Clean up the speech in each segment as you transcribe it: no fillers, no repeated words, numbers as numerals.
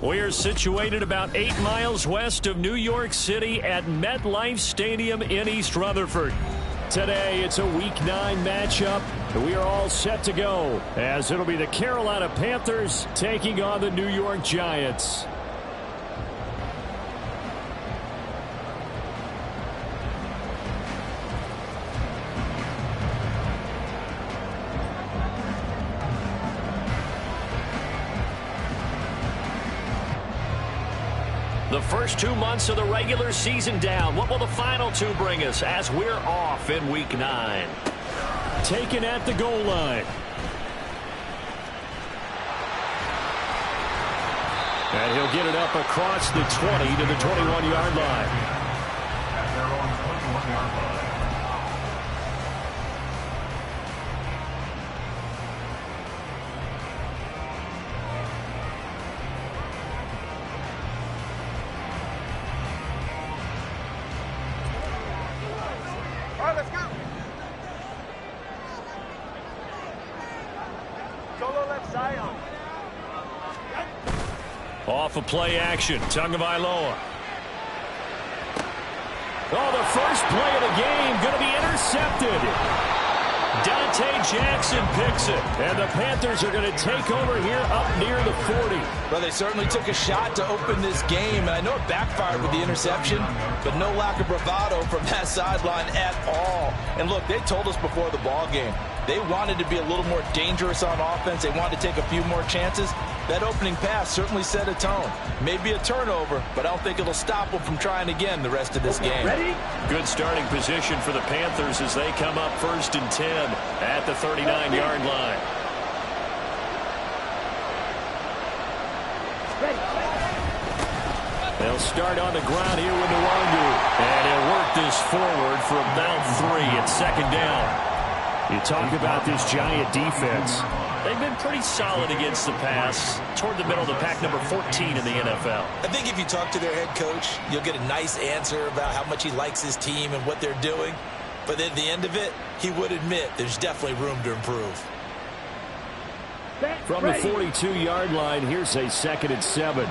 We're situated about 8 miles west of New York City at MetLife Stadium in East Rutherford. Today, it's a Week 9 matchup. We are all set to go, as it'll be the Carolina Panthers taking on the New York Giants. The first 2 months of the regular season down. What will the final 2 bring us as we're off in Week 9? Taken at the goal line. And he'll get it up across the 20 to the 21-yard line. At their own 21-yard line. Off of play action, Tagovailoa. Oh, the first play of the game going to be intercepted. Dante Jackson picks it, and the Panthers are going to take over here up near the 40. Well, they certainly took a shot to open this game, and I know it backfired with the interception, but no lack of bravado from that sideline at all. And look, they told us before the ball game, they wanted to be a little more dangerous on offense. They wanted to take a few more chances. That opening pass certainly set a tone. Maybe a turnover, but I don't think it'll stop them from trying again the rest of this game. Ready? Good starting position for the Panthers as they come up 1st and 10 at the 39-yard line. They'll start on the ground here with Nwangu. And he'll work this forward for about 3 at 2nd down. You talk about this Giant defense. They've been pretty solid against the pass, toward the middle of the pack, number 14 in the NFL. I think if you talk to their head coach, you'll get a nice answer about how much he likes his team and what they're doing. But at the end of it, he would admit there's definitely room to improve. From the 42-yard line, here's a 2nd and 7.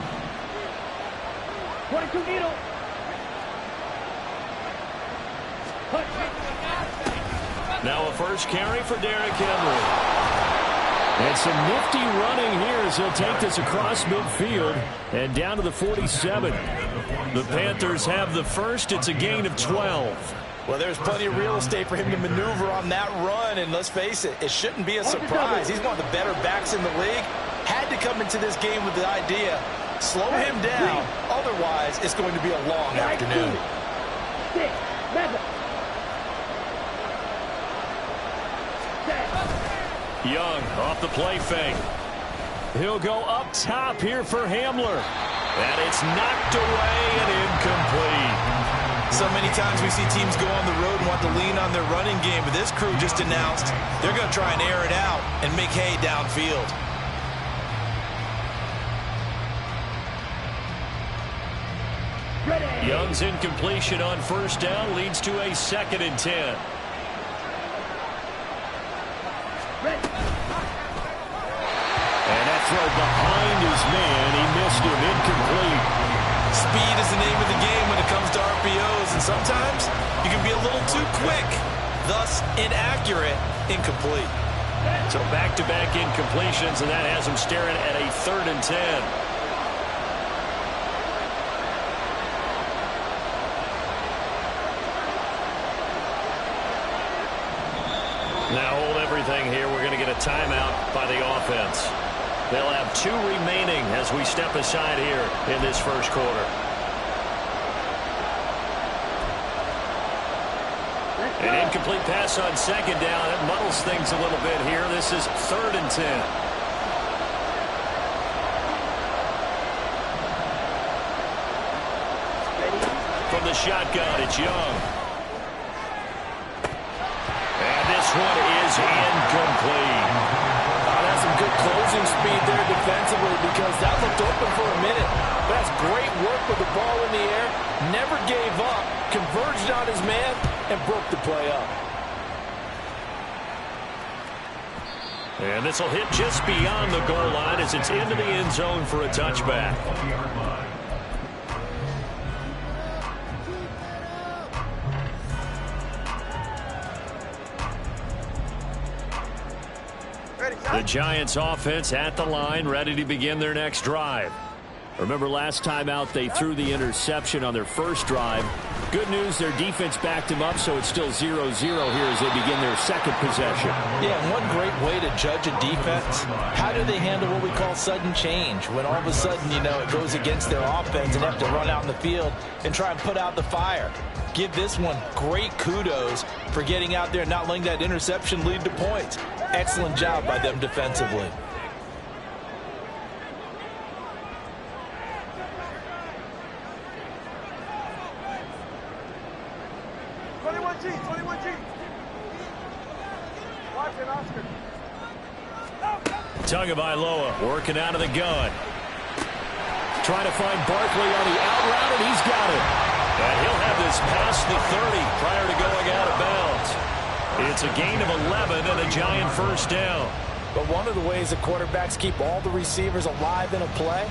Now a first carry for Derrick Henry. And some nifty running here as he'll take this across midfield and down to the 47. The Panthers have the first. It's a gain of 12. Well, there's plenty of real estate for him to maneuver on that run, and let's face it, it shouldn't be a surprise. He's one of the better backs in the league. Had to come into this game with the idea, slow him down, otherwise it's going to be a long afternoon. Young off the play fake. He'll go up top here for Hamler. And it's knocked away and incomplete. So many times we see teams go on the road and want to lean on their running game, but this crew just announced they're going to try and air it out and make hay downfield. Young's incompletion on 1st down leads to a 2nd and 10. And that throw behind his man. He missed him. Incomplete. Speed is the name of the game when it comes to RPOs, and sometimes you can be a little too quick, thus inaccurate, incomplete. So back-to-back incompletions, and that has him staring at a 3rd and 10. Now hold everything here. We're going to get a timeout by the offense. They'll have 2 remaining as we step aside here in this first quarter. An incomplete pass on 2nd down. It muddles things a little bit here. This is 3rd and 10. From the shotgun, it's Young. And this one is incomplete. That's some good closing speed there defensively because that looked open for a minute. But that's great work with the ball in the air. Never gave up, converged on his man, and broke the play up. And this will hit just beyond the goal line as it's into the end zone for a touchback. The Giants offense at the line, ready to begin their next drive. Remember last time out they threw the interception on their first drive. Good news, their defense backed him up, so it's still 0-0 here as they begin their second possession. Yeah, and one great way to judge a defense, how do they handle what we call sudden change? When all of a sudden, you know, it goes against their offense and have to run out in the field and try and put out the fire. Give this one great kudos for getting out there and not letting that interception lead to points. Excellent job by them defensively. Tagovailoa working out of the gun. Trying to find Barkley on the out route, and he's got it. And he'll have this past the 30 prior to going out of bounds. It's a gain of 11 and a Giant first down. But one of the ways the quarterbacks keep all the receivers alive in a play,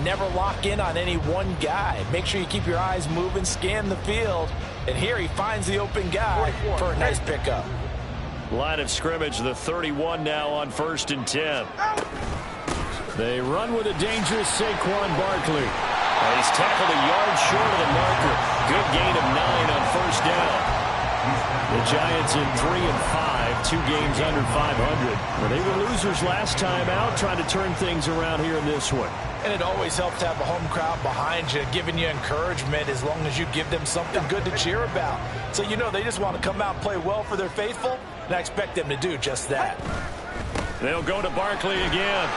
never lock in on any one guy. Make sure you keep your eyes moving, scan the field. And here he finds the open guy for a nice pickup. Line of scrimmage, the 31 now on 1st and 10. They run with a dangerous Saquon Barkley. He's tackled a yard short of the marker. Good gain of 9 on first down. The Giants in 3-5, 2 games under 500. Well, they were losers last time out, trying to turn things around here in this one. And it always helps to have a home crowd behind you, giving you encouragement as long as you give them something good to cheer about. So you know they just want to come out and play well for their faithful, and I expect them to do just that. They'll go to Barkley again.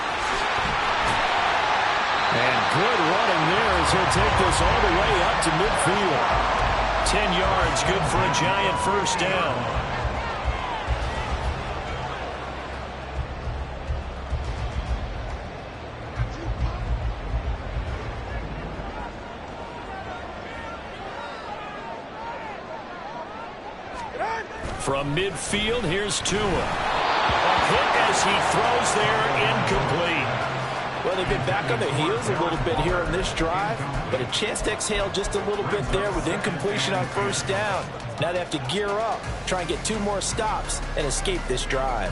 And good running there as he'll take this all the way up to midfield. 10 yards, good for a Giant first down. From midfield, here's Tua. A hit as he throws there, incomplete. Well, they've been back on their heels a little bit here in this drive, but a chance to exhale just a little bit there with incompletion on first down. Now they have to gear up, try and get 2 more stops, and escape this drive.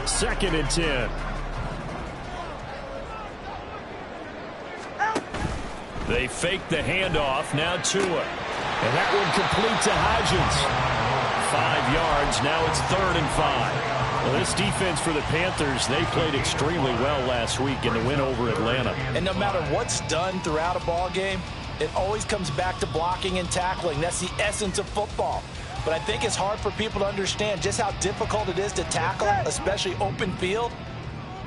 2nd and 10. They fake the handoff, now Tua. And that one complete to Hodgins. 5 yards, now it's 3rd and 5. Well, this defense for the Panthers, they played extremely well last week in the win over Atlanta. And no matter what's done throughout a ball game, it always comes back to blocking and tackling. That's the essence of football. But I think it's hard for people to understand just how difficult it is to tackle, especially open field.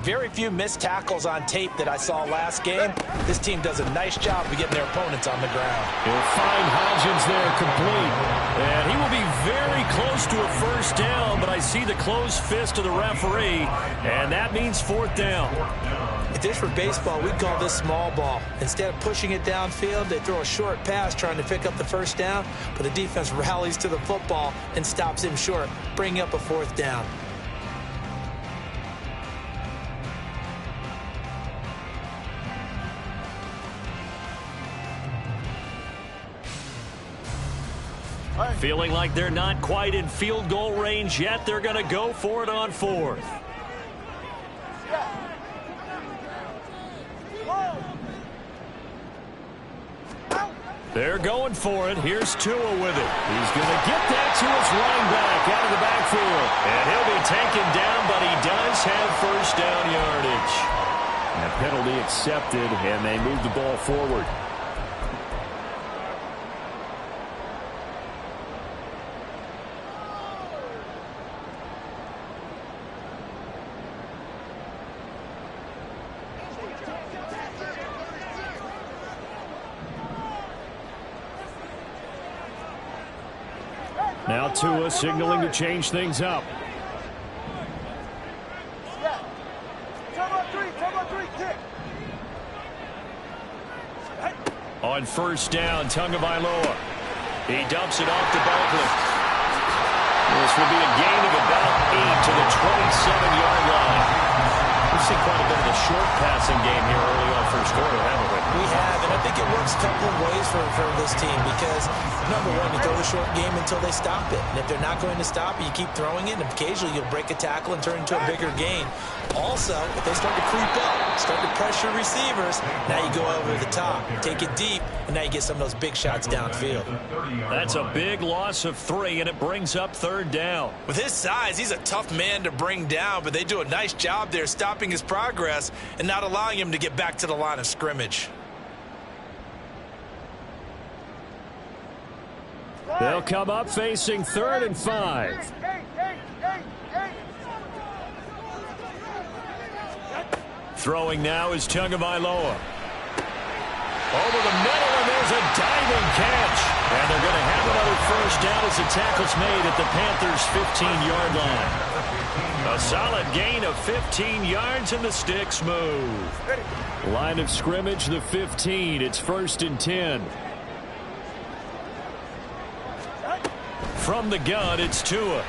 Very few missed tackles on tape that I saw last game. This team does a nice job of getting their opponents on the ground. He'll find Hodgins there complete. And he will be very close to a first down, but I see the closed fist of the referee, and that means 4th down. If this were baseball, we'd call this small ball. Instead of pushing it downfield, they throw a short pass trying to pick up the first down, but the defense rallies to the football and stops him short, bringing up a 4th down. Feeling like they're not quite in field goal range yet, they're going to go for it on 4th. They're going for it. Here's Tua with it. He's going to get that to his running back out of the backfield. And he'll be taken down, but he does have first down yardage. And a penalty accepted, and they move the ball forward. Now Tua signaling to change things up. On first down, Tagovailoa. He dumps it off to Barkley. This will be a gain of about 8 to the 27-yard line. We've seen quite a bit of the short passing game here early on first quarter, haven't we? We have, and I think it works a couple of ways for this team because, number one, you throw the short game until they stop it. And if they're not going to stop it, you keep throwing it, and occasionally you'll break a tackle and turn it into a bigger gain. Also, if they start to creep up, start to pressure receivers, now you go over the top, take it deep, and now you get some of those big shots downfield. That's a big loss of 3, and it brings up third down. With his size, he's a tough man to bring down, but they do a nice job there stopping his progress and not allowing him to get back to the line of scrimmage. They'll come up facing 3rd and 5. Throwing now is Tagovailoa. Over the middle, and there's a diving catch. And they're going to have another first down as the tackle's made at the Panthers' 15-yard line. A solid gain of 15 yards, and the sticks move. Line of scrimmage, the 15. It's 1st and 10. From the gun, it's Tua.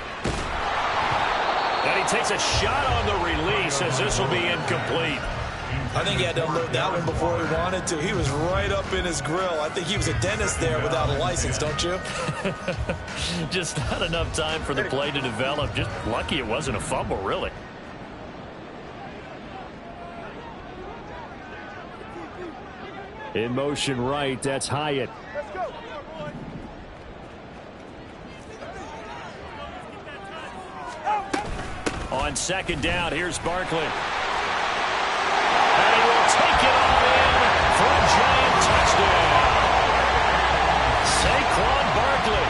And he takes a shot on the release as this will be incomplete. I think he had to unload that one before he wanted to. He was right up in his grill. I think he was a dentist there without a license, don't you? Just not enough time for the play to develop. Just lucky it wasn't a fumble, really. In motion right, that's Hyatt. On 2nd down, here's Barkley. And he will take it all in for a giant touchdown. Saquon Barkley.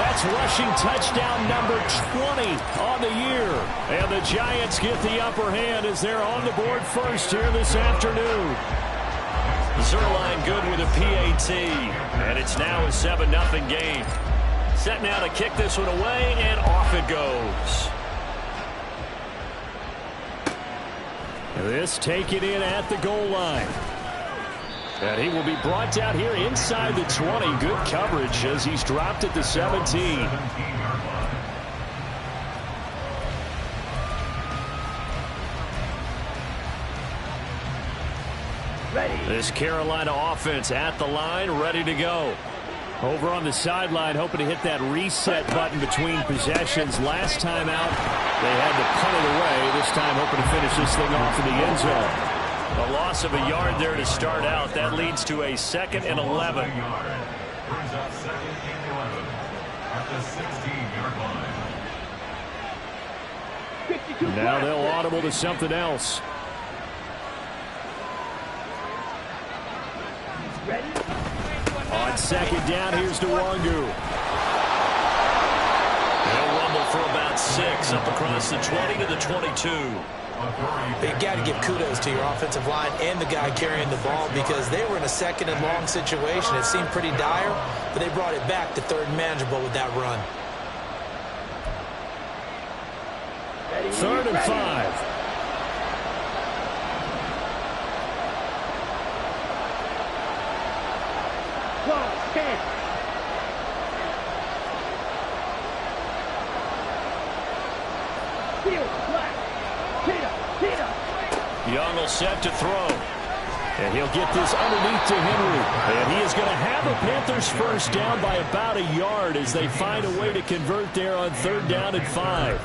That's rushing touchdown number 20 on the year. And the Giants get the upper hand as they're on the board first here this afternoon. Zerline good with a PAT. And it's now a 7-0 game. Set now to kick this one away, and off it goes. This taken in at the goal line. And he will be brought down here inside the 20. Good coverage as he's dropped at the 17. This Carolina offense at the line, ready to go. Over on the sideline, hoping to hit that reset button between possessions. Last time out, they had to punt it away. This time, hoping to finish this thing off in the end zone. A loss of a yard there to start out. That leads to a 2nd and 11. Brings up 2nd and 11 at the 16-yard line. Now they'll audible to something else. On 2nd down, here's Nwangu. They'll rumble for about 6 up across the 20 to the 22. You got to give kudos to your offensive line and the guy carrying the ball because they were in a 2nd and long situation. It seemed pretty dire, but they brought it back to 3rd and manageable with that run. 3rd and 5. Young will set to throw. And he'll get this underneath to Henry. And he is going to have the Panthers first down by about a yard as they find a way to convert there on 3rd down and 5.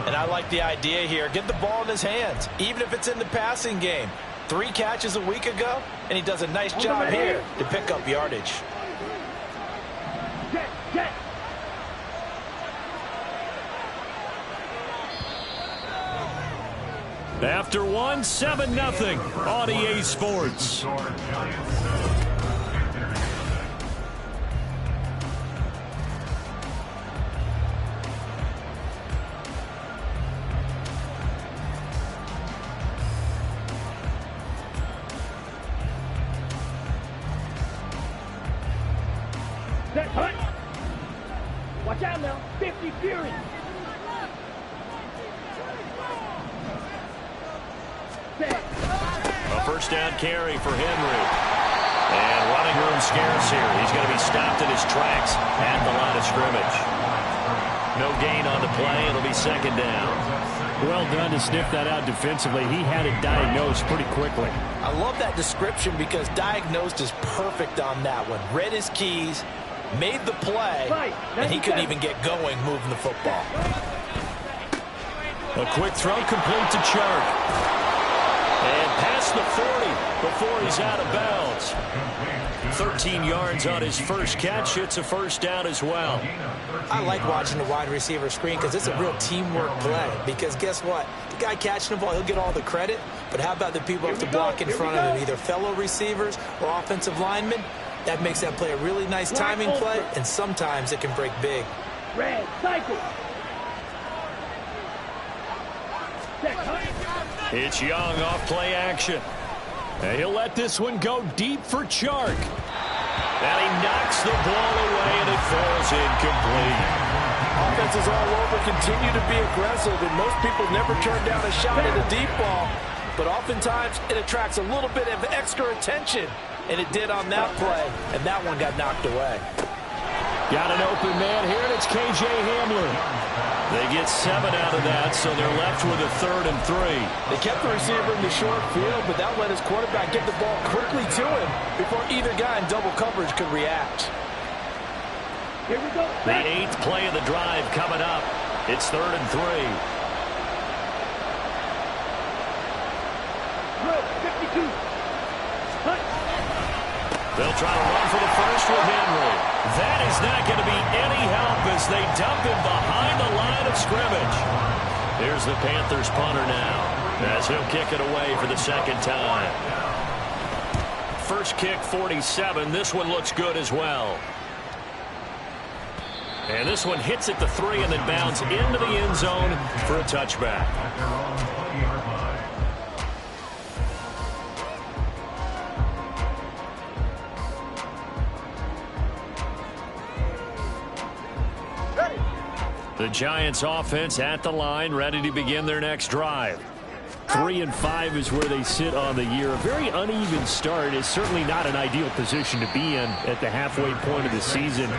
And I like the idea here. Get the ball in his hands, even if it's in the passing game. 3 catches a week ago, and he does a nice job here to pick up yardage. After one, 7-0 on EA Sports. Watch out now, 50 Fury. A first down carry for Henry. And running room scarce here. He's going to be stopped in his tracks at the line of scrimmage. No gain on the play. It'll be second down. Well done to sniff that out defensively. He had it diagnosed pretty quickly. I love that description because diagnosed is perfect on that one. Read his keys, made the play, and he couldn't even get going moving the football. A quick throw complete to Chark. And past the 40 before he's out of bounds. 13 yards on his first catch. It's a first down as well. I like watching the wide receiver screen because it's a real teamwork play. Because guess what? The guy catching the ball, he'll get all the credit. But how about the people who have to block in front of him, either fellow receivers or offensive linemen? That makes that play a really nice timing play, and sometimes it can break big. Red, cycle. It's Young off play action. And he'll let this one go deep for Chark. And he knocks the ball away, and it falls incomplete. Offenses all over continue to be aggressive, and most people never turn down a shot at a deep ball. But oftentimes, it attracts a little bit of extra attention. And it did on that play, and that one got knocked away. Got an open man here, and it's K.J. Hamler. They get 7 out of that, so they're left with a 3rd and 3. They kept the receiver in the short field, but that let his quarterback get the ball quickly to him before either guy in double coverage could react. Here we go. The 8th play of the drive coming up. It's 3rd and 3. Good, 52. Punch. They'll try to run for the first with Henry. That is not going to be any help as they dump him behind the line of scrimmage. Here's the Panthers punter now as he'll kick it away for the second time. First kick 47. This one looks good as well. And this one hits at the 3 and then bounds into the end zone for a touchback. The Giants offense at the line, ready to begin their next drive. 3-5 is where they sit on the year. A very uneven start is certainly not an ideal position to be in at the halfway point of the season.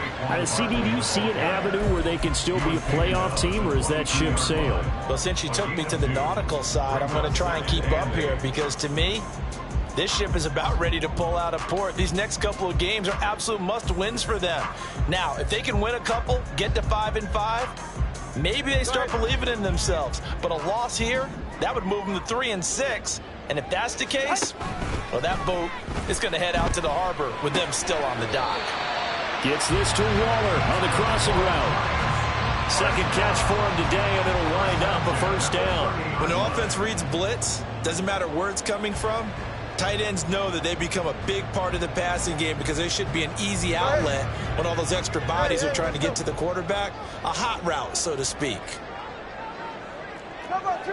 CD, do you see an avenue where they can still be a playoff team, or is that ship sailed? Well, since you took me to the nautical side, I'm going to try and keep up here because to me, this ship is about ready to pull out of port. These next couple of games are absolute must-wins for them. Now, if they can win a couple, get to 5-5, maybe they start believing in themselves. But a loss here, that would move them to 3-6. And if that's the case, well, that boat is going to head out to the harbor with them still on the dock. Gets this to Waller on the crossing route. Second catch for him today, and it'll wind up a first down. When the offense reads blitz, doesn't matter where it's coming from, tight ends know that they become a big part of the passing game because they should be an easy outlet when all those extra bodies are trying to get to the quarterback. A hot route, so to speak. Number 2.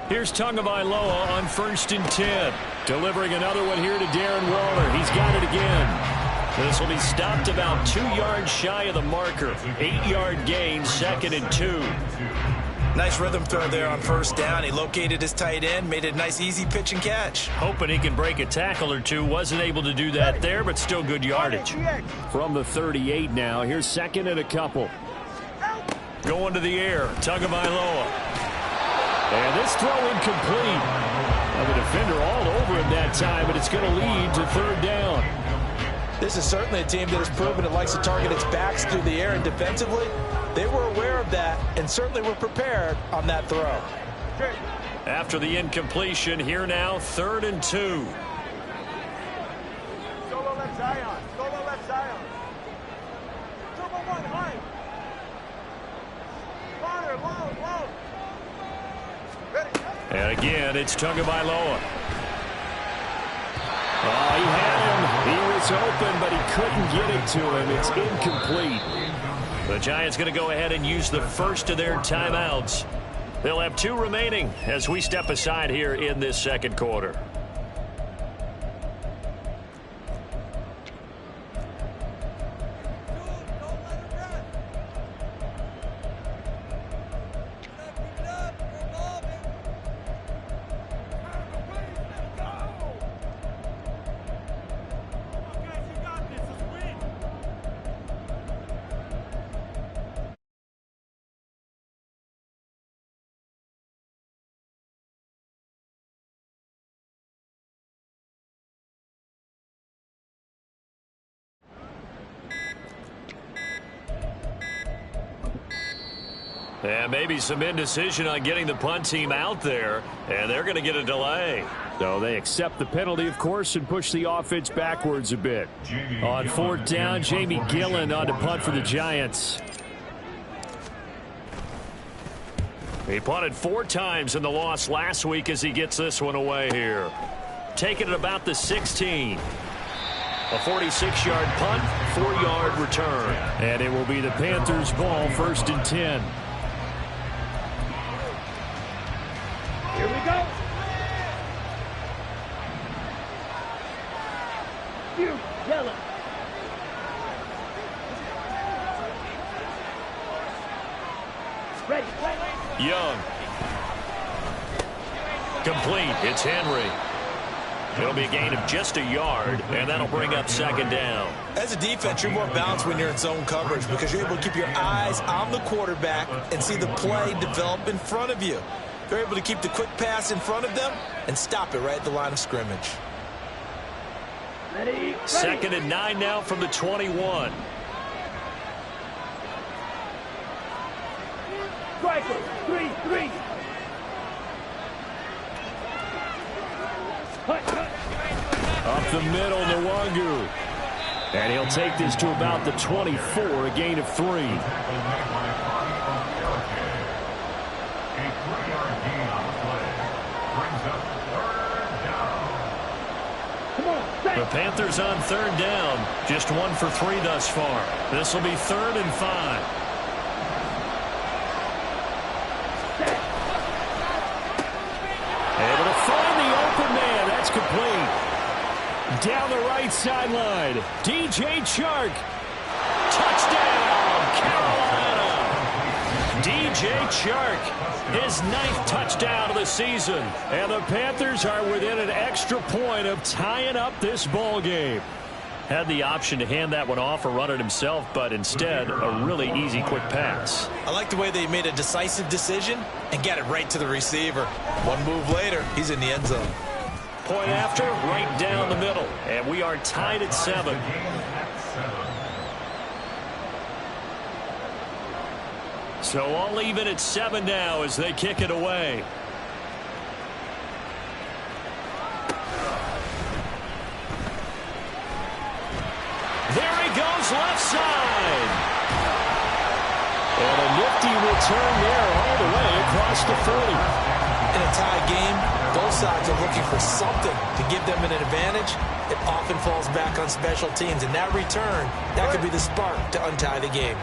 Here's Tagovailoa on 1st and 10. Delivering another one here to Darren Waller. He's got it again. This will be stopped about 2 yards shy of the marker. 8-yard gain, 2nd and 2. Nice rhythm throw there on first down. He located his tight end, made it a nice easy pitch and catch. Hoping he can break a tackle or two. Wasn't able to do that there, but still good yardage. From the 38 now, here's 2nd and a couple. Going to the air, Tagovailoa. And this throw incomplete. Well, the defender all over him that time, but it's going to lead to 3rd down. This is certainly a team that has proven it likes to target its backs through the air, and defensively, they were aware of that and certainly were prepared on that throw. After the incompletion, here now, 3rd and 2. Solo left Zion. Solo left Zion. Triple 1 high. Fire, low. And again, it's Tagovailoa. Oh, he had him. He was open, but he couldn't get it to him. It's incomplete. The Giants going to go ahead and use the first of their timeouts. They'll have 2 remaining as we step aside here in this second quarter. And maybe some indecision on getting the punt team out there, and they're going to get a delay. So they accept the penalty, of course, and push the offense backwards a bit. On fourth down, Jamie Gillen on to punt for the Giants. He punted 4 times in the loss last week as he gets this one away here. Taking it about the 16. A 46-yard punt, 4-yard return. And it will be the Panthers' ball, 1st and 10. Here we go. You, yellow. Ready. Young. Complete. It's Henry. It'll be a gain of just a yard, and that'll bring up 2nd down. As a defense, you're more balanced when you're in zone coverage because you're able to keep your eyes on the quarterback and see the play develop in front of you. You're able to keep the quick pass in front of them and stop it right at the line of scrimmage. Ready. 2nd and 9 now from the 21. Striker, 3-3. Up the middle, Nwangu. And he'll take this to about the 24, a gain of 3. A 3-yard gain on the play. Brings up 3rd down. Come on, The Panthers on 3rd down. Just 1 for 3 thus far. This will be 3rd and 5. Able to find the open man. That's complete. Down the right sideline, DJ Chark. Touchdown, Carolina. DJ Chark, his 9th touchdown of the season. And the Panthers are within an extra point of tying up this ball game. Had the option to hand that one off or run it himself, but instead a really easy quick pass. I like the way they made a decisive decision and got it right to the receiver. One move later, he's in the end zone. Point after, right down the middle. And we are tied at 7. So all even at 7 now as they kick it away. There he goes, left side. And a nifty return there all the way across the 40. In a tie game, both sides are looking for something to give them an advantage. It often falls back on special teams, and that return, that could be the spark to untie the game.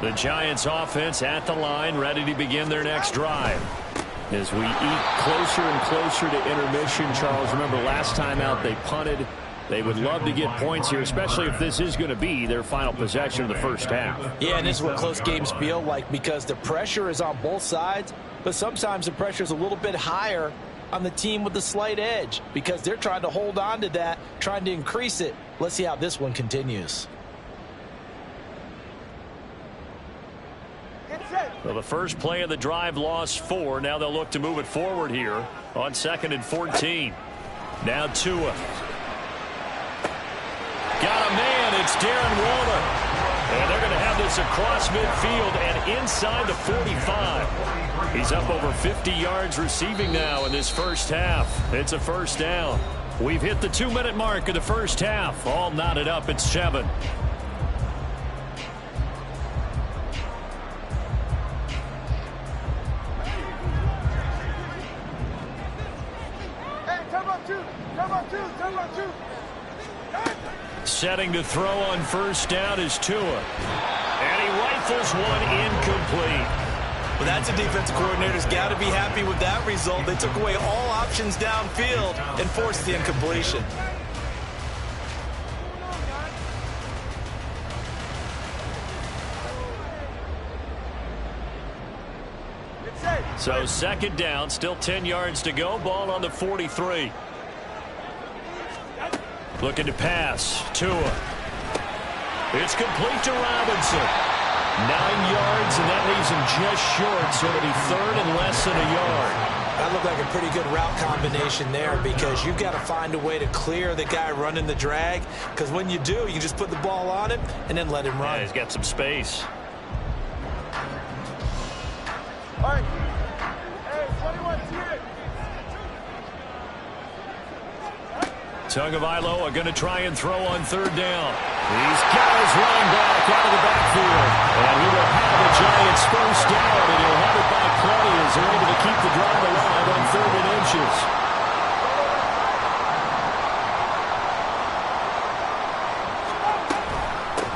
The Giants offense at the line, ready to begin their next drive. As we eat closer and closer to intermission, Charles, remember last time out they punted. They would love to get points here, especially if this is going to be their final possession of the first half. Yeah, and this is what close games feel like because the pressure is on both sides, but sometimes the pressure is a little bit higher on the team with the slight edge because they're trying to hold on to that, trying to increase it. Let's see how this one continues. Well, the first play of the drive lost 4. Now they'll look to move it forward here on 2nd and 14. Now Tua. Got a man. It's Darren Waller. And they're going to have this across midfield and inside the 45. He's up over 50 yards receiving now in this first half. It's a first down. We've hit the 2-minute mark of the first half. All knotted up at 7. Setting to throw on first down is Tua. And he rifles one incomplete. Well, that's a defensive coordinator's got to be happy with that result. They took away all options downfield and forced the incompletion. So 2nd down, still 10 yards to go. Ball on the 43. Looking to pass. Tua. It's complete to Robinson. 9 yards, and that leaves him just short, so it'll be 3rd and less than a yard. That looked like a pretty good route combination there because you've got to find a way to clear the guy running the drag because when you do, you just put the ball on him and then let him run. Yeah, he's got some space. right. Hey, 21, here. Tagovailoa are going to try and throw on third down. He's got his running back out of the backfield. And he will have the Giants first down, and he'll have it back plenty as they're able to keep the drive alive on 3rd and inches.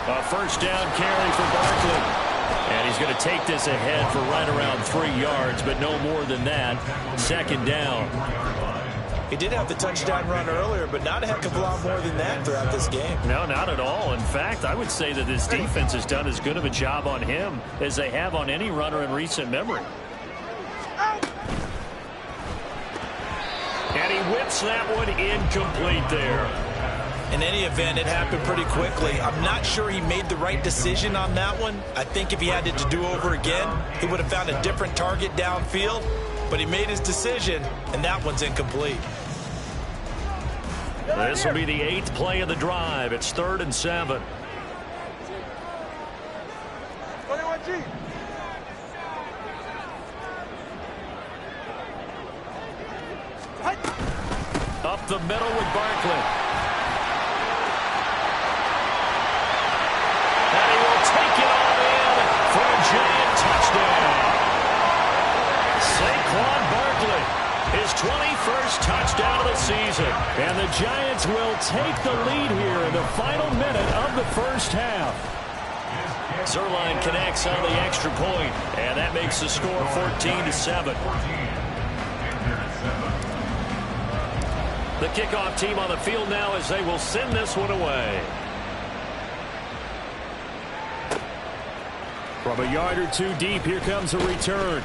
A first down carry for Barkley. And he's going to take this ahead for right around 3 yards, but no more than that. 2nd down. He did have the touchdown run earlier, but not a heck of a lot more than that throughout this game. No, not at all. In fact, I would say that this defense has done as good of a job on him as they have on any runner in recent memory. And he whips that one incomplete there. In any event, it happened pretty quickly. I'm not sure he made the right decision on that one. I think if he had it to do over again, he would have found a different target downfield. But he made his decision, and that one's incomplete. This will be the 8th play of the drive. It's 3rd and 7. 21G. Up the middle with Barkley. And he will take it all in for a Giant touchdown. Saquon Barkley, his 21st touchdown of the season. And the Giants will take the lead here in the final minute of the first half. Zerline connects on the extra point, and that makes the score 14-7. The kickoff team on the field now as they will send this one away. From a yard or 2 deep, here comes a return.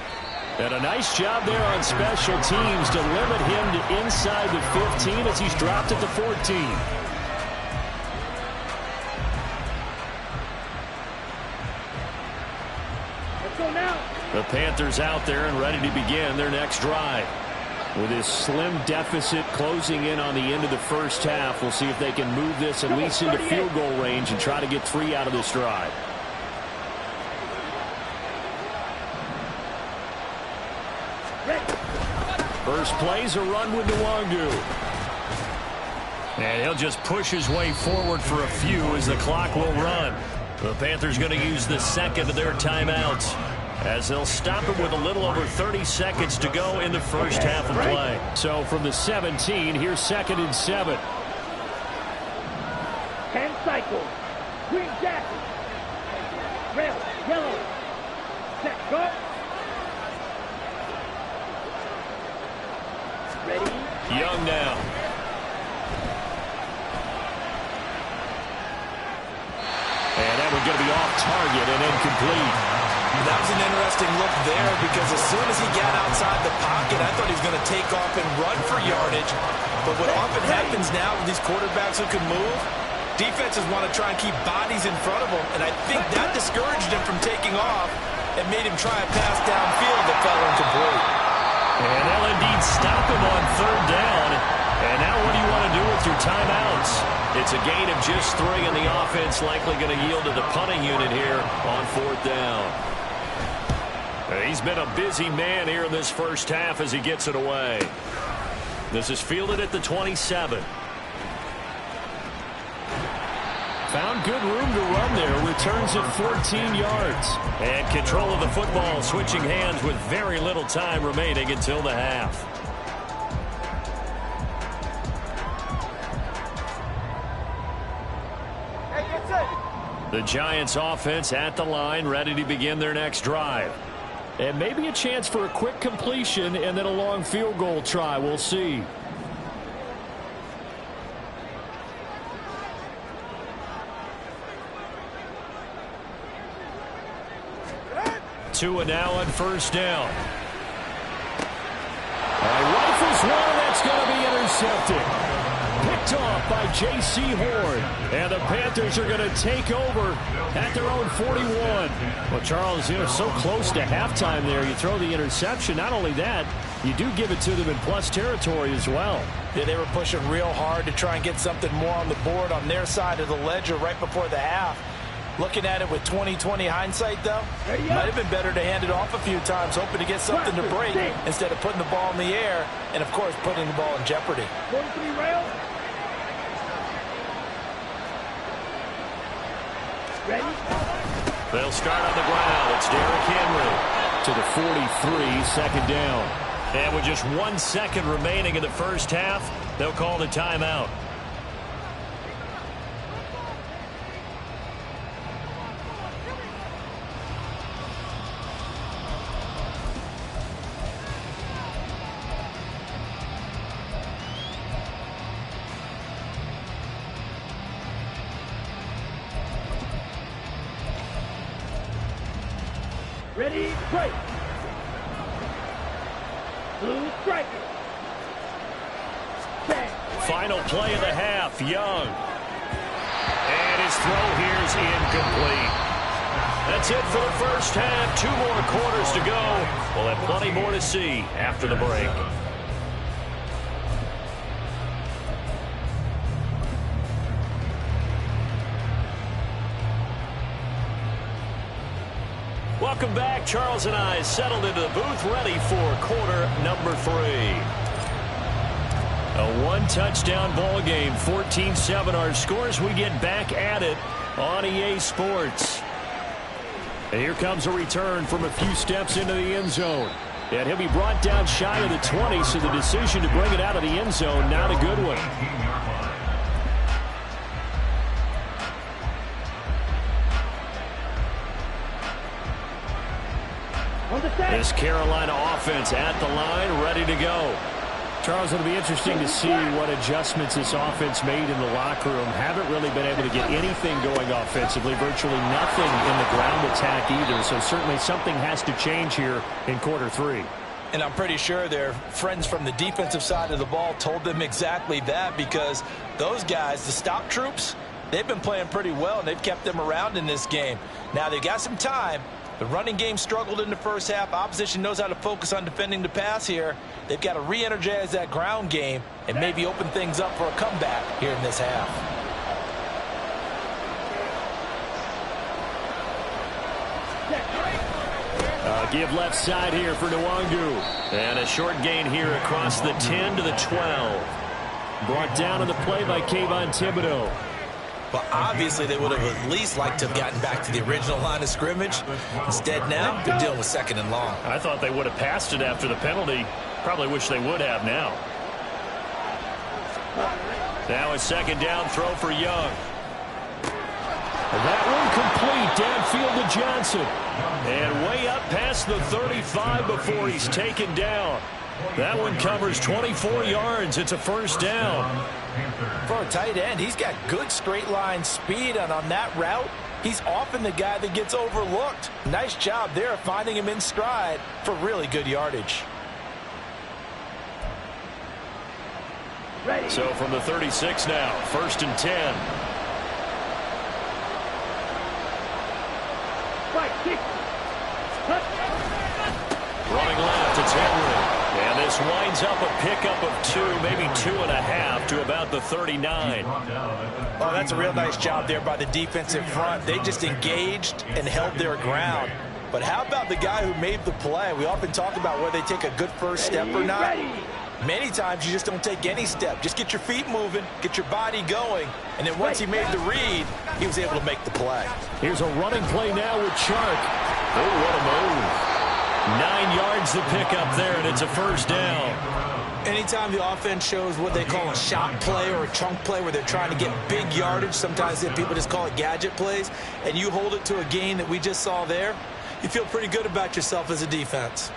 And a nice job there on special teams to limit him to inside the 15 as he's dropped at the 14. Let's go now. The Panthers out there and ready to begin their next drive. With his slim deficit closing in on the end of the first half, we'll see if they can move this at least into field goal range and try to get 3 out of this drive. First play's a run with Nwangu. And he'll just push his way forward for a few as the clock will run. The Panthers going to use the second of their timeouts as they'll stop it with a little over 30 seconds to go in the first half of play. So from the 17, here's 2nd and 7. 10 cycles. Green jacket. Red, yellow. Set, go. Ready? Young now. And that one's going to be off target and incomplete. That was an interesting look there because as soon as he got outside the pocket, I thought he was going to take off and run for yardage. But what often happens now with these quarterbacks who can move, defenses want to try and keep bodies in front of them. And I think that discouraged him from taking off and made him try a pass downfield that fell incomplete. And they'll indeed stop him on 3rd down. And now what do you want to do with your timeouts? It's a gain of just 3, and the offense likely going to yield to the punting unit here on 4th down. He's been a busy man here in this first half as he gets it away. This is fielded at the 27. Found good room to run there. Returns at 14 yards. And control of the football, switching hands with very little time remaining until the half. The Giants offense at the line, ready to begin their next drive. And maybe a chance for a quick completion and then a long field goal try. We'll see. Tua now on 1st down. Rifles one, that's going to be intercepted. Picked off by J.C. Horn. And the Panthers are going to take over at their own 41. Well, Charles, so close to halftime there. You throw the interception. Not only that, you do give it to them in plus territory as well. Yeah, they were pushing real hard to try and get something more on the board on their side of the ledger right before the half. Looking at it with 20/20 hindsight, though, might have been better to hand it off a few times, hoping to get something to break instead of putting the ball in the air and, of course, putting the ball in jeopardy. 43 rail. Ready? They'll start on the ground. It's Derrick Henry to the 43, second down. And with just 1 second remaining in the first half, they'll call the timeout. Ready, break. Blue striker. Set. Final play of the half, Young. And his throw here is incomplete. That's it for the first half. 2 more quarters to go. We'll have plenty more to see after the break. Welcome back. Charles and I settled into the booth, ready for quarter number 3. A 1-touchdown ball game, 14-7 our scores. We get back at it on EA Sports. And here comes a return from a few steps into the end zone. And he'll be brought down shy of the 20, so the decision to bring it out of the end zone, not a good one. This Carolina offense at the line, ready to go. Charles, it'll be interesting to see what adjustments this offense made in the locker room. Haven't really been able to get anything going offensively, virtually nothing in the ground attack either. So certainly something has to change here in quarter 3. And I'm pretty sure their friends from the defensive side of the ball told them exactly that, because those guys, the stop troops, they've been playing pretty well, and they've kept them around in this game. Now, they've got some time. The running game struggled in the first half. Opposition knows how to focus on defending the pass here. They've got to re-energize that ground game and maybe open things up for a comeback here in this half. Give left side here for Nwangu. And a short gain here across the 10 to the 12. Brought down on the play by Kayvon Thibodeau. Well, obviously, they would have at least liked to have gotten back to the original line of scrimmage. Instead, now, they're dealing with 2nd and long. I thought they would have passed it after the penalty. Probably wish they would have now. Now a 2nd down throw for Young. That one complete downfield to Johnson. And way up past the 35 before he's taken down. That one covers 24 yards. It's a 1st down. For a tight end, he's got good straight line speed, and on that route, he's often the guy that gets overlooked. Nice job there finding him in stride for really good yardage. Ready. So from the 36 now, 1st and 10. Right, 6. Running left, it's Henry. And this winds up a pickup of 2, maybe 2.5 to about the 39. Oh, that's a real nice job there by the defensive front. They just engaged and held their ground. But how about the guy who made the play? We often talk about whether they take a good first step or not. Many times you just don't take any step. Just get your feet moving, get your body going, and then once he made the read, he was able to make the play. Here's a running play now with Chark. Oh, what a move. 9 yards to pick up there, and it's a 1st down. Anytime the offense shows what they call a shot play or a chunk play where they're trying to get big yardage, sometimes people just call it gadget plays, and you hold it to a gain that we just saw there, you feel pretty good about yourself as a defense.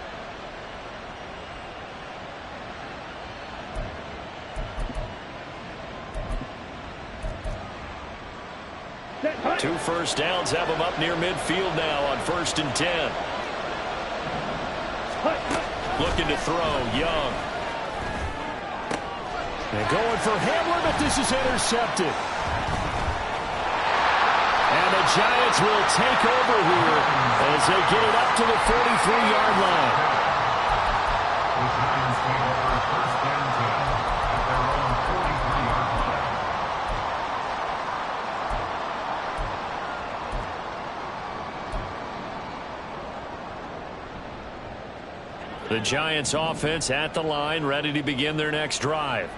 Two 1st downs have them up near midfield now on 1st and 10. Looking to throw, Young. And going for Hamler, but this is intercepted. And the Giants will take over here as they get it up to the 43-yard line. The Giants take over 1st and 10 at their own 43-yard line. The Giants offense at the line, ready to begin their next drive.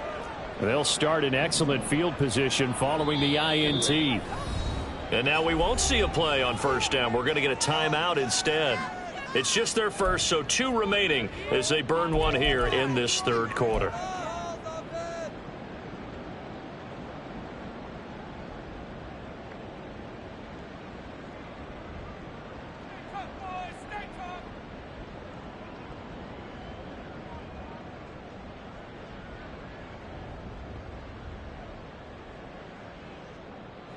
They'll start in excellent field position following the INT. And now we won't see a play on first down. We're going to get a timeout instead. It's just their first, so 2 remaining as they burn one here in this third quarter.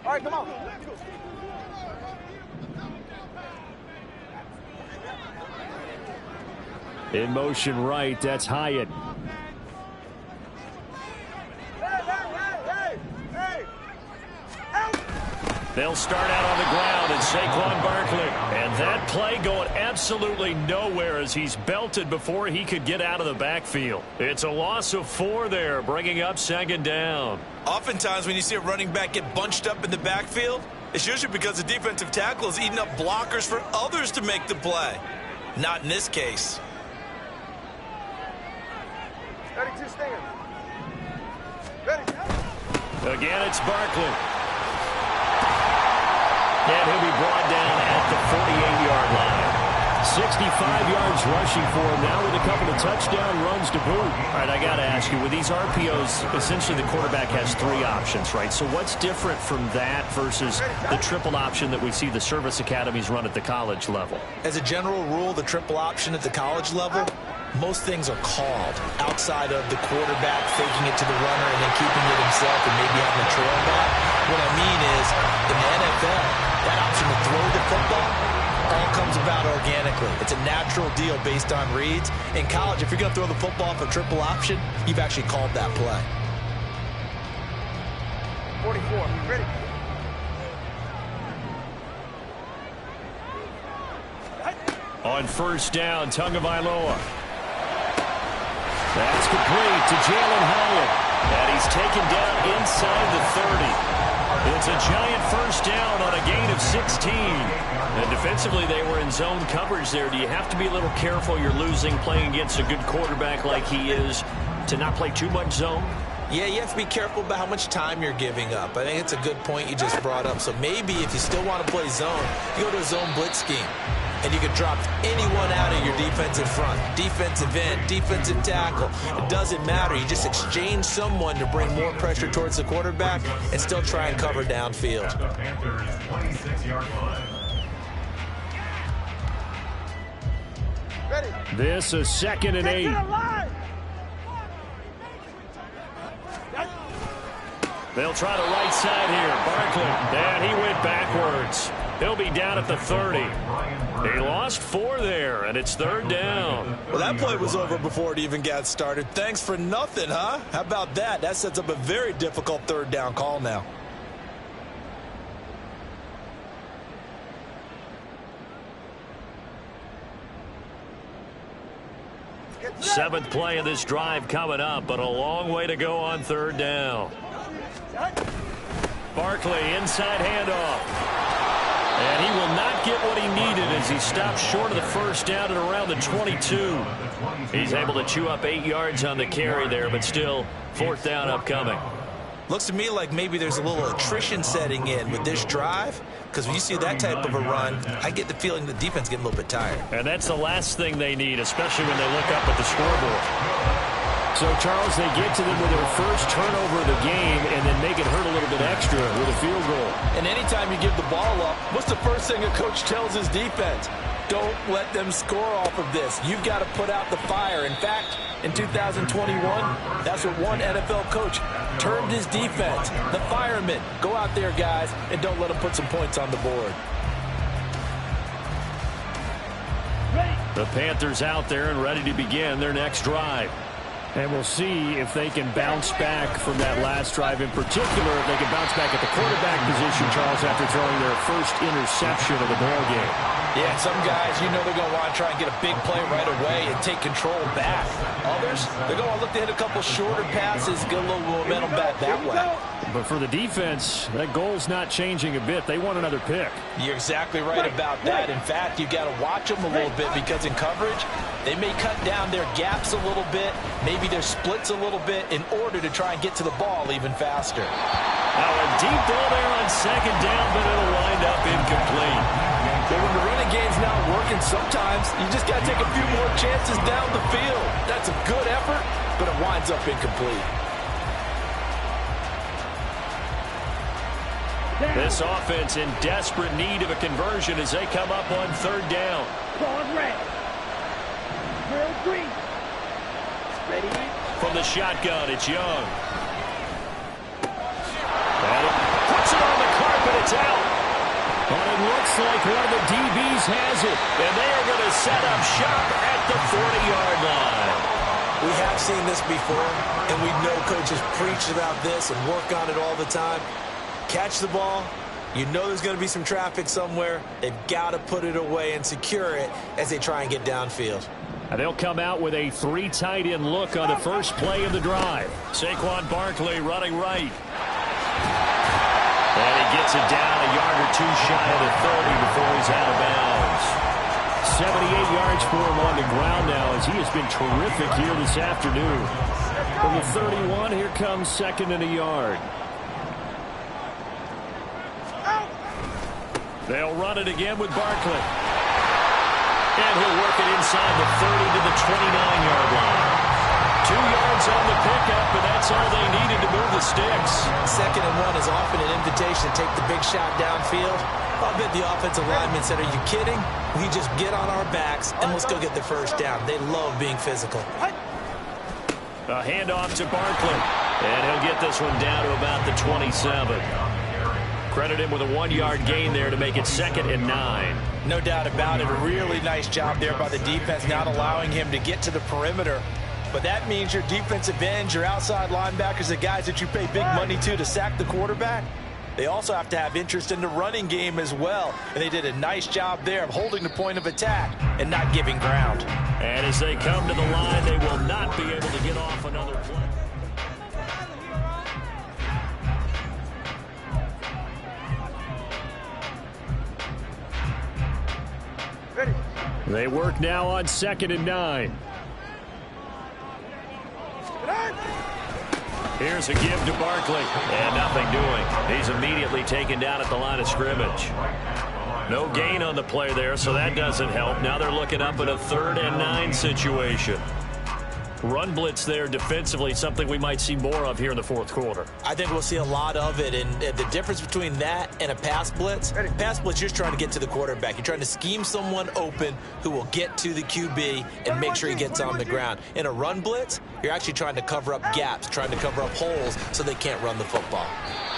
All right, come on. In motion right, that's Hyatt. They'll start out on the ground, and Saquon Barkley. And that play going absolutely nowhere as he's belted before he could get out of the backfield. It's a loss of 4 there, bringing up second down. Oftentimes when you see a running back get bunched up in the backfield, it's usually because the defensive tackle is eating up blockers for others to make the play. Not in this case. 32 stand. Ready. Again, it's Barkley. And he'll be brought down at the 48-yard line. 65 yards rushing for him now with a couple of touchdown runs to boot. All right, I got to ask you, with these RPOs, essentially the quarterback has 3 options, right? So what's different from that versus the triple option that we see the service academies run at the college level? As a general rule, the triple option at the college level, most things are called outside of the quarterback faking it to the runner and then keeping it himself and maybe having a trail back. What I mean is, in the NFL, that option to throw the football all comes about organically. It's a natural deal based on reads. In college, if you're going to throw the football for triple option, you've actually called that play. 44, ready. On first down, Tagovailoa. That's complete to Jalen Hyatt. And he's taken down inside the 30. It's a giant first down on a gain of 16. And defensively, they were in zone coverage there. Do you have to be a little careful? You're losing playing against a good quarterback like he is to not play too much zone? Yeah, you have to be careful about how much time you're giving up. I think it's a good point you just brought up. So maybe if you still want to play zone, you go to a zone blitz scheme. And you can drop anyone out of your defensive front. Defensive end, defensive tackle. It doesn't matter. You just exchange someone to bring more pressure towards the quarterback and still try and cover downfield. The Panthers' 26-yard line. Ready. This is 2nd and 8. They'll try the right side here. Barkley, and he went backwards. He'll be down at the 30. He lost 4 there, and it's 3rd down. Well, that play was over before it even got started. Thanks for nothing, huh? How about that? That sets up a very difficult 3rd down call now. Seventh play of this drive coming up, but a long way to go on 3rd down. Barkley, inside handoff. And he will not get what he needed as he stops short of the first down at around the 22. He's able to chew up 8 yards on the carry there, but still 4th down upcoming. Looks to me like maybe there's a little attrition setting in with this drive, because when you see that type of a run, I get the feeling the defense getting a little bit tired. And that's the last thing they need, especially when they look up at the scoreboard. So, Charles, they get to them with their first turnover of the game and then make it hurt a little bit extra with a field goal. And anytime you give the ball up, what's the first thing a coach tells his defense? Don't let them score off of this. You've got to put out the fire. In fact, in 2021, that's what one NFL coach termed his defense. The firemen. Go out there, guys, and don't let them put some points on the board. The Panthers out there and ready to begin their next drive. And we'll see if they can bounce back from that last drive. In particular, if they can bounce back at the quarterback position, Charles, after throwing their first interception of the ball game. Yeah, some guys, you know they're going to want to try and get a big play right away and take control back. Others, they're going to look to hit a couple shorter passes, get a little momentum back that way. But for the defense, that goal's not changing a bit. They want another pick. You're exactly right about that. In fact, you've got to watch them a little bit because in coverage, they may cut down their gaps a little bit, maybe their splits a little bit in order to try and get to the ball even faster. Now a deep ball there on second down, but it'll wind up incomplete. But when the running game's not working, sometimes you just got to take a few more chances down the field. That's a good effort, but it winds up incomplete. This offense in desperate need of a conversion as they come up on third down. Claws red. Drill green. Ready. From the shotgun, it's Young. And it puts it on the carpet, it's out. But it looks like one of the DBs has it. And they are going to set up shop at the 40-yard line. We have seen this before, and we know coaches preach about this and work on it all the time. Catch the ball. You know there's going to be some traffic somewhere. They've got to put it away and secure it as they try and get downfield. And they'll come out with a 3 tight end look on the first play of the drive. Saquon Barkley running right. And he gets it down a yard or two shy of the 30 before he's out of bounds. 78 yards for him on the ground now as he has been terrific here this afternoon. From the 31, here comes second and a yard. They'll run it again with Barkley. And he'll work it inside the 30 to the 29-yard line. 2 yards on the pickup, but that's all they needed to move the sticks. Second and 1 is often an invitation to take the big shot downfield. I bet the offensive lineman said, are you kidding? We just get on our backs and let's go get the first down. They love being physical. A handoff to Barkley. And he'll get this one down to about the 27. Credit him with a 1-yard gain there to make it 2nd and 9. No doubt about it. A really nice job there by the defense, not allowing him to get to the perimeter. But that means your defensive ends, your outside linebackers, the guys that you pay big money to sack the quarterback, they also have to have interest in the running game as well. And they did a nice job there of holding the point of attack and not giving ground. And as they come to the line, they will not be able to get off another play. They work now on 2nd and 9. Here's a give to Barkley. And nothing doing. He's immediately taken down at the line of scrimmage. No gain on the play there, so that doesn't help. Now they're looking up at a 3rd and 9 situation. Run blitz there defensively, something we might see more of here in the 4th quarter. I think we'll see a lot of it, and the difference between that and a pass blitz, you're just trying to get to the quarterback. You're trying to scheme someone open who will get to the QB and make sure he gets on the ground. In a run blitz, you're actually trying to cover up gaps, trying to cover up holes so they can't run the football.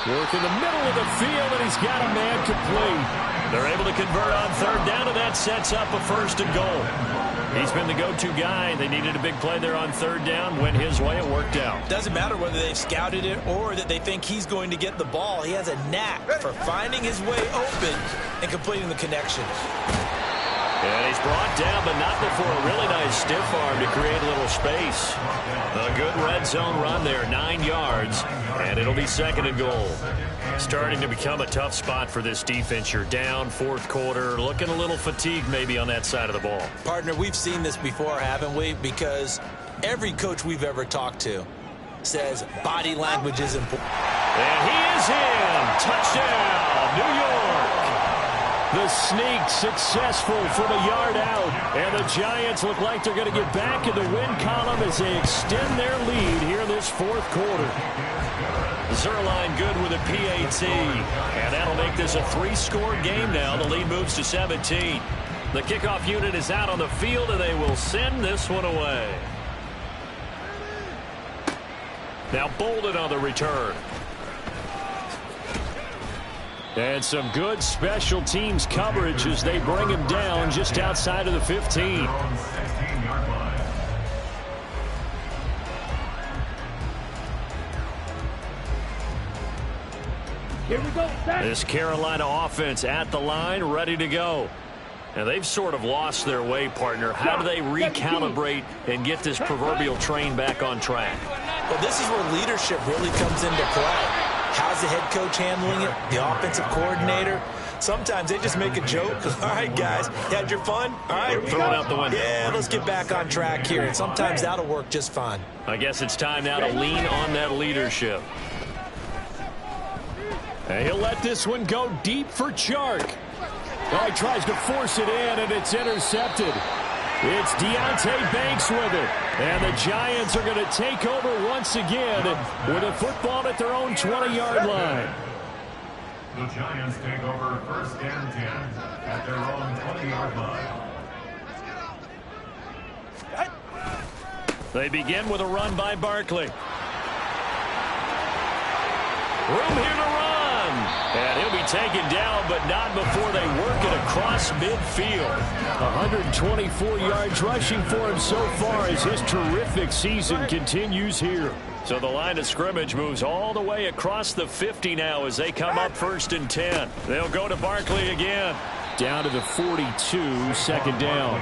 Work in the middle of the field, and he's got a man complete. They're able to convert on 3rd down, and that sets up a 1st and goal. He's been the go-to guy. They needed a big play there on 3rd down. Went his way. It worked out. Doesn't matter whether they've scouted it or that they think he's going to get the ball. He has a knack for finding his way open and completing the connection. And he's brought down, but not before a really nice stiff arm to create a little space. A good red zone run there, 9 yards, and it'll be 2nd and goal. Starting to become a tough spot for this defense. You're down 4th quarter, looking a little fatigued maybe on that side of the ball. Partner, we've seen this before, haven't we? Because every coach we've ever talked to says body language is important. And he is in. Touchdown, New York. The sneak successful from a yard out. And the Giants look like they're going to get back in the win column as they extend their lead here in this 4th quarter. Zerline good with a PAT. And that'll make this a 3-score game now. The lead moves to 17. The kickoff unit is out on the field, and they will send this one away. Now Bolden on the return. And some good special teams coverage as they bring him down just outside of the 15. Here we go. This Carolina offense at the line, ready to go. And they've sort of lost their way, partner. How do they recalibrate and get this proverbial train back on track? Well, this is where leadership really comes into play. How's the head coach handling it? The offensive coordinator? Sometimes they just make a joke. All right, guys, you had your fun? All right, throw it out the window. Yeah, let's get back on track here. And sometimes that'll work just fine. I guess it's time now to lean on that leadership. And he'll let this one go deep for Chark. Oh, he tries to force it in, and it's intercepted. It's Deontay Banks with it. And the Giants are going to take over once again with a football at their own 20-yard line. The Giants take over 1st and 10 at their own 20-yard line. They begin with a run by Barkley. Room here to run. And he'll be taken down, but not before they work it across midfield. 124 yards rushing for him so far as his terrific season continues here. So the line of scrimmage moves all the way across the 50 now as they come up 1st and 10. They'll go to Barkley again. Down to the 42, 2nd down.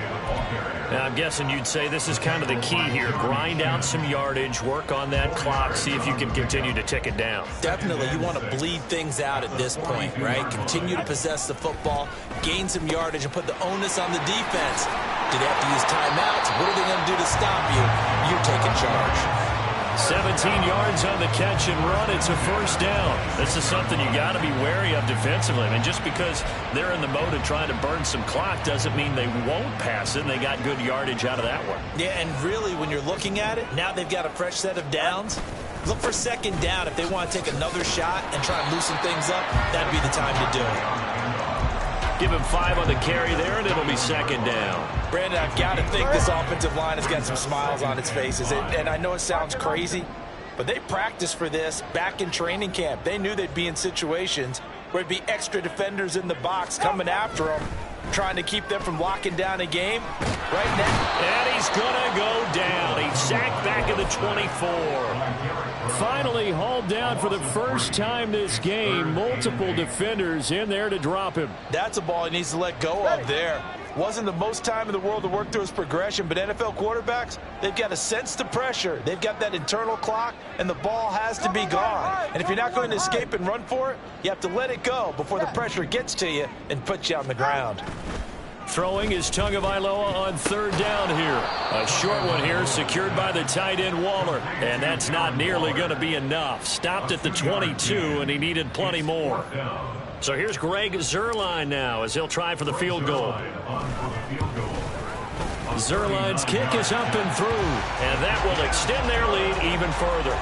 Now, I'm guessing you'd say this is kind of the key here. Grind out some yardage, work on that clock, see if you can continue to tick it down. Definitely, you want to bleed things out at this point, right? Continue to possess the football, gain some yardage, and put the onus on the defense. Do they have to use timeouts? What are they going to do to stop you? You're taking charge. 17 yards on the catch and run. It's a 1st down. This is something you got to be wary of defensively. I mean, just because they're in the mode of trying to burn some clock doesn't mean they won't pass it, and they got good yardage out of that one. Yeah, and really, when you're looking at it, now they've got a fresh set of downs. Look for 2nd down. If they want to take another shot and try and loosen things up, that'd be the time to do it. Give him 5 on the carry there, and it'll be 2nd down. Brandon, I've got to think this offensive line has got some smiles on its faces. And I know it sounds crazy, but they practiced for this back in training camp. They knew they'd be in situations where it'd be extra defenders in the box coming after them, trying to keep them from locking down a game. Right now. And he's going to go down. He's sacked back at the 24. Finally hauled down for the first time this game. Multiple defenders in there to drop him. That's a ball he needs to let go of there. Wasn't the most time in the world to work through his progression, but NFL quarterbacks, they've got to sense the pressure. They've got that internal clock, and the ball has to be gone. And if you're not going to escape and run for it, you have to let it go before the pressure gets to you and puts you on the ground. Throwing is Tagovailoa on 3rd down here. A short one here secured by the tight end Waller. And that's not nearly going to be enough. Stopped at the 22, and he needed plenty more. So here's Greg Zuerlein now as he'll try for the field goal. Zuerlein's kick is up and through. And that will extend their lead even further.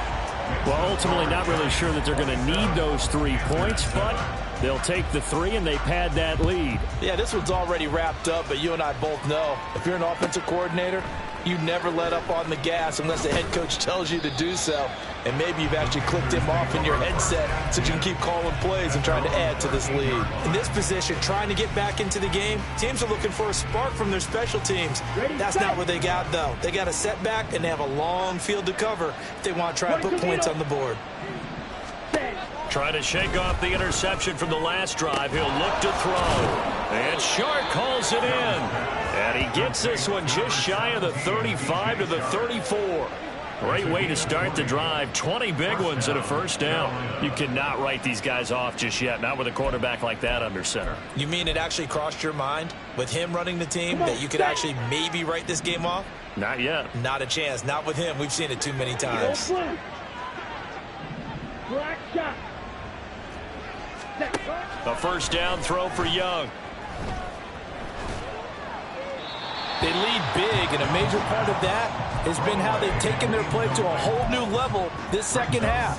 Well, ultimately not really sure that they're going to need those 3 points, but they'll take the 3 and they pad that lead. Yeah, this one's already wrapped up, but you and I both know if you're an offensive coordinator, you never let up on the gas unless the head coach tells you to do so. And maybe you've actually clicked him off in your headset so you can keep calling plays and trying to add to this lead. In this position, trying to get back into the game, teams are looking for a spark from their special teams. That's not what they got, though. They got a setback, and they have a long field to cover if they want to try and put points on the board. Trying to shake off the interception from the last drive. He'll look to throw. And Shark calls it in. And he gets this one just shy of the 35 to the 34. Great way to start the drive. 20 big ones and a 1st down. You cannot write these guys off just yet. Not with a quarterback like that under center. You mean it actually crossed your mind with him running the team that you could actually maybe write this game off? Not yet. Not a chance. Not with him. We've seen it too many times. A 1st down throw for Young. They lead big, and a major part of that has been how they've taken their play to a whole new level this 2nd half.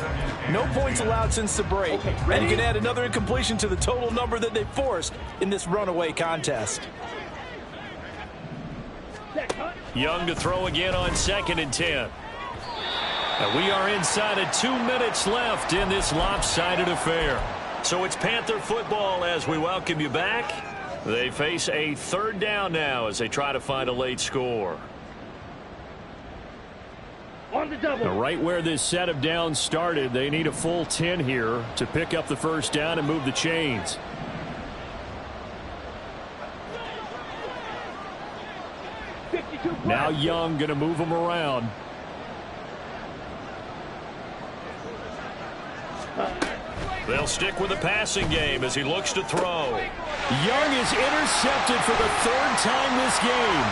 No points allowed since the break, and you can add another incompletion to the total number that they forced in this runaway contest. Young to throw again on 2nd and 10. And we are inside of 2 minutes left in this lopsided affair. So it's Panther football as we welcome you back. They face a 3rd down now as they try to find a late score. On the double. Right where this set of downs started, they need a full 10 here to pick up the 1st down and move the chains. Now Young going to move them around. They'll stick with the passing game as he looks to throw. Young is intercepted for the third time this game.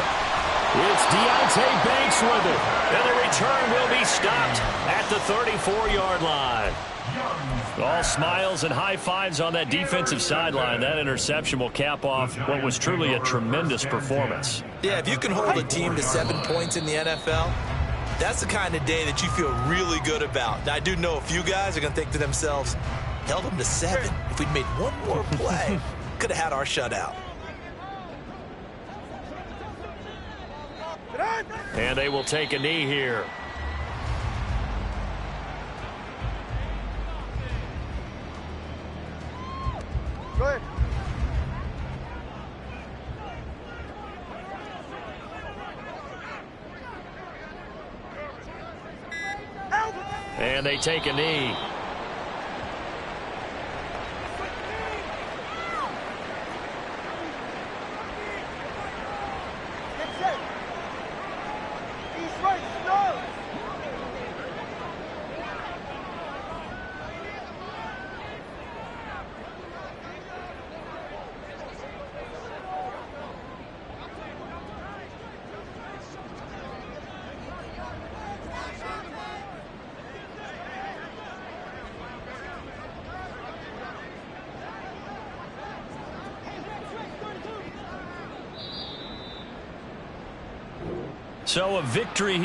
It's Deonte Banks with it. And the return will be stopped at the 34-yard line. All smiles and high fives on that defensive sideline. That interception will cap off what was truly a tremendous performance. Yeah, if you can hold a team to 7 points in the NFL, that's the kind of day that you feel really good about. Now, I do know a few guys are going to think to themselves, held them to 7. If we'd made one more play, could have had our shutout. And they will take a knee here. Good. And they take a knee. Get set. He's right. Slow. So a victory here.